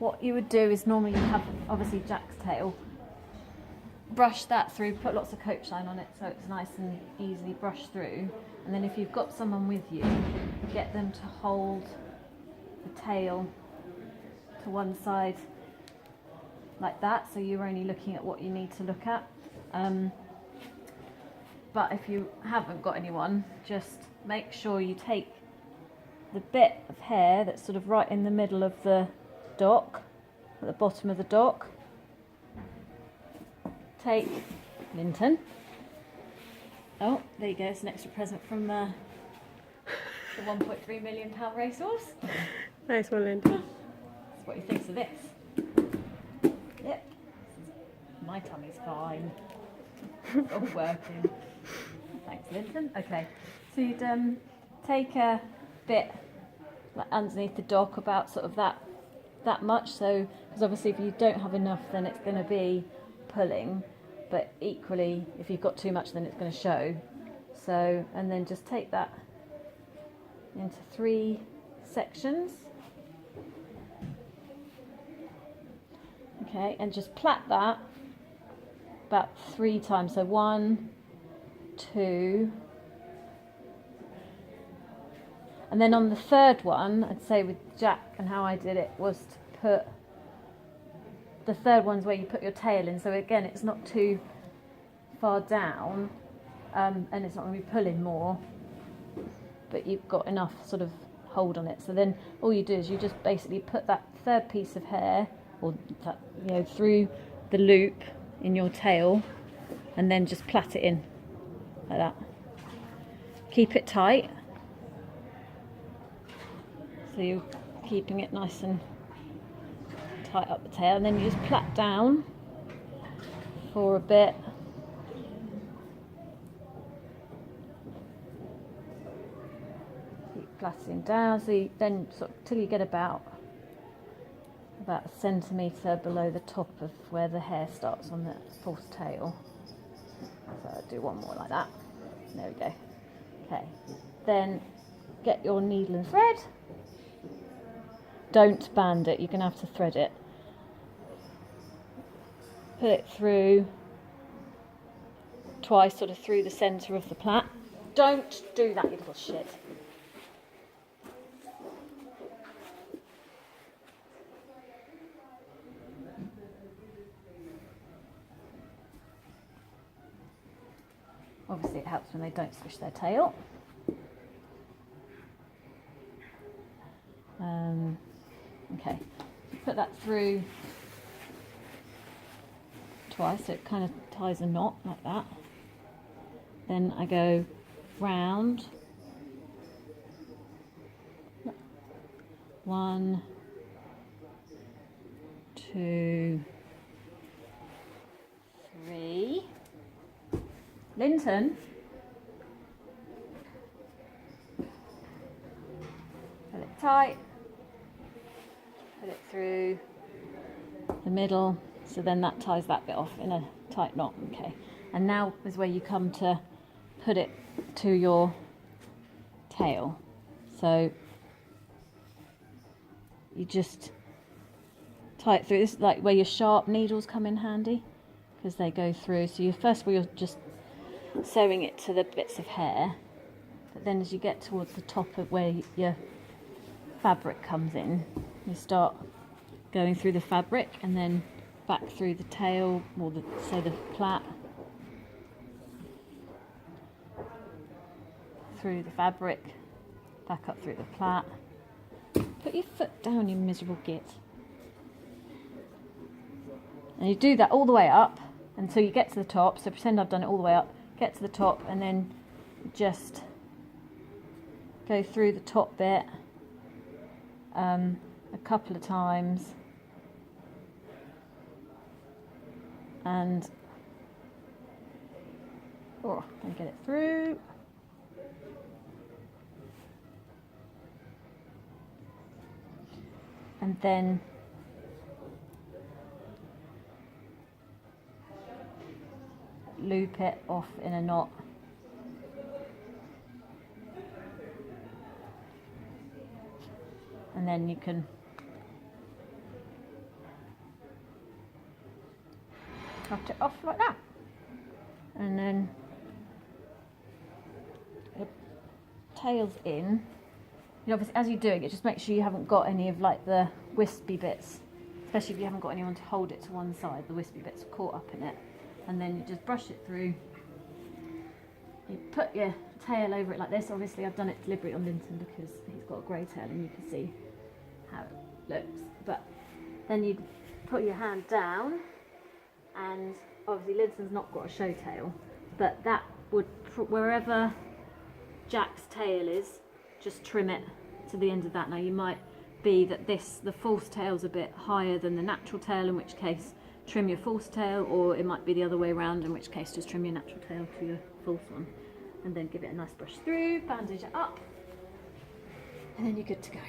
what you would do is normally you have obviously Jack's tail, brush that through, put lots of coach line on it so it's nice and easily brushed through, and then if you've got someone with you, get them to hold the tail to one side like that, so you're only looking at what you need to look at. But if you haven't got anyone, just make sure you take the bit of hair that's sort of right in the middle of the dock, at the bottom of the dock. Take Linton. Oh, there you go, it's an extra present from the £1.3 million racehorse. Nice one, Linton. That's what he thinks of this. Yep. My tummy's fine. It's all working. Thanks, Linton. Okay, so you'd take a bit like underneath the dock, about sort of that much. So, because obviously if you don't have enough, then it's going to be pulling. But equally, if you've got too much, then it's going to show. So, and then just take that into 3 sections. Okay, and just plait that about 3 times. So 1, 2, and then on the third one, I'd say with Jack and how I did it was to put the third one's where you put your tail in. So again, it's not too far down, and it's not going to be pulling more, but you've got enough sort of hold on it. So then all you do is you just basically put that third piece of hair, or that, you know, through the loop in your tail, and then just plait it in like that. Keep it tight, so you're keeping it nice and tight up the tail, and then you just plait down for a bit. Keep plaiting down, so you then sort of till you get about a centimetre below the top of where the hair starts on the false tail. So I'll do one more like that. There we go. Okay, then get your needle and thread. Don't band it, you're going to have to thread it. Put it through twice, sort of through the centre of the plait. Don't do that, you little shit. Obviously it helps when they don't squish their tail. Okay, put that through twice so it kind of ties a knot like that. Then I go round. 1, 2, 3. Linton. Pull it tight. Put it through the middle, so then that ties that bit off in a tight knot. Okay, and now is where you come to put it to your tail. So you just tie it through. This is like where your sharp needles come in handy, because they go through. So you first of all, you're just sewing it to the bits of hair, but then as you get towards the top of where your fabric comes in, you start going through the fabric and then back through the tail, or the plait, through the fabric, back up through the plait. Put your foot down, you miserable git. And you do that all the way up until you get to the top. So pretend I've done it all the way up, get to the top, and then just go through the top bit a couple of times, and get it through. And then loop it off in a knot. And then you can cut it off like that. And then the tail's in. You know, obviously, as you're doing it, just make sure you haven't got any of like the wispy bits, especially if you haven't got anyone to hold it to one side. The wispy bits are caught up in it, and then you just brush it through. You put your tail over it like this. Obviously, I've done it deliberately on Linton because he's got a grey tail, and you can see how it looks. But then you put your hand down, and obviously Linton's not got a show tail, but that would, wherever Jack's tail is, just trim it to the end of that. Now you might be that the false tail's a bit higher than the natural tail, in which case trim your false tail, or it might be the other way around, in which case just trim your natural tail to your false one, and then give it a nice brush through, bandage it up, and then you're good to go.